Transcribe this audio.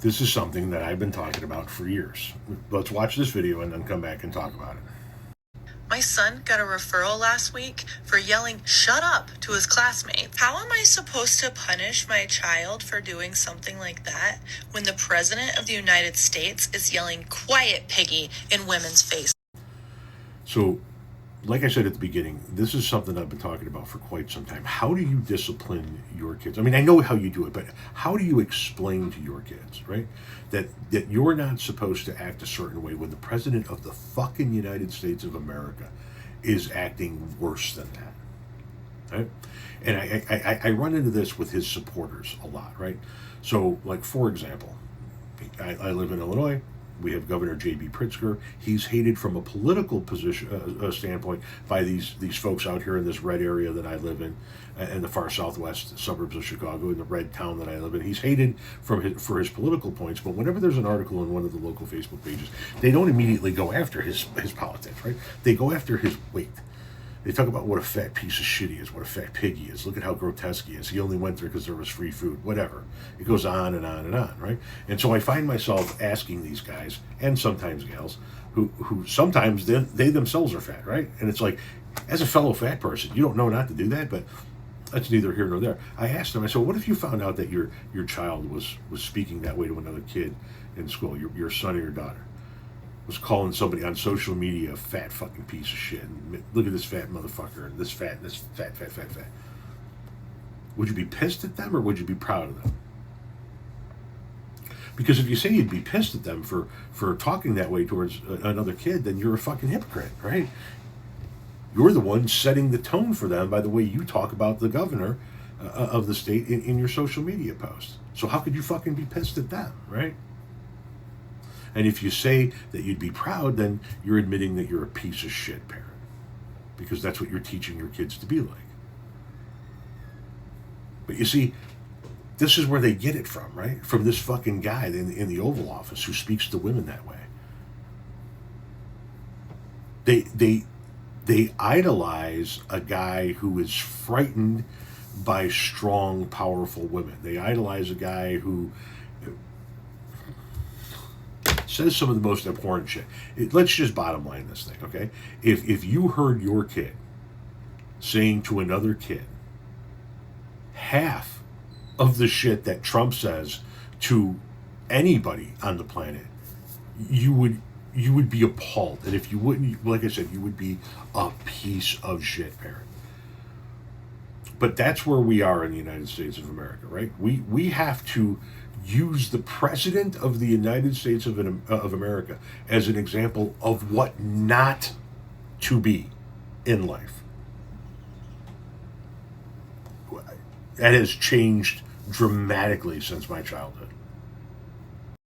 This is something that I've been talking about for years. Let's watch this video and then come back and talk about it. My son got a referral last week for yelling "shut up" to his classmates. How am I supposed to punish my child for doing something like that when the President of the United States is yelling "quiet, piggy" in women's faces? So, like I said at the beginning, this is something I've been talking about for quite some time. How do you discipline your kids? I mean, I know how you do it, but how do you explain to your kids, right, that you're not supposed to act a certain way when the president of the fucking United States of America is acting worse than that, right? And I run into this with his supporters a lot, right? So, like, for example, I live in Illinois. We have Governor J.B. Pritzker. He's hated from a political position standpoint by these folks out here in this red area that I live in the far southwest suburbs of Chicago, in the red town that I live in. He's hated for his political points, but whenever there's an article in one of the local Facebook pages, they don't immediately go after his politics, right? They go after his weight. They talk about what a fat piece of shit he is, what a fat pig he is. Look at how grotesque he is. He only went there because there was free food, whatever. It goes on and on and on, right? And so I find myself asking these guys, and sometimes gals, who sometimes they themselves are fat, right? And it's like, as a fellow fat person, you don't know not to do that, but that's neither here nor there. I asked them, I said, what if you found out that your child was speaking that way to another kid in school, your son or your daughter? Was calling somebody on social media a fat fucking piece of shit. And look at this fat motherfucker, and this fat. Would you be pissed at them, or would you be proud of them? Because if you say you'd be pissed at them for talking that way towards another kid, then you're a fucking hypocrite, right? You're the one setting the tone for them by the way you talk about the governor of the state in your social media posts. So how could you fucking be pissed at them, right? And if you say that you'd be proud, then you're admitting that you're a piece of shit parent. Because that's what you're teaching your kids to be like. But you see, this is where they get it from, right? From this fucking guy in the Oval Office who speaks to women that way. They idolize a guy who is frightened by strong, powerful women. They idolize a guy who says some of the most abhorrent shit. Let's just bottom line this thing, okay? If you heard your kid saying to another kid half of the shit that Trump says to anybody on the planet, you would be appalled. And if you wouldn't, like I said, you would be a piece of shit parent. But that's where we are in the United States of America, right? We have to use the President of the United States of America as an example of what not to be in life. That has changed dramatically since my childhood.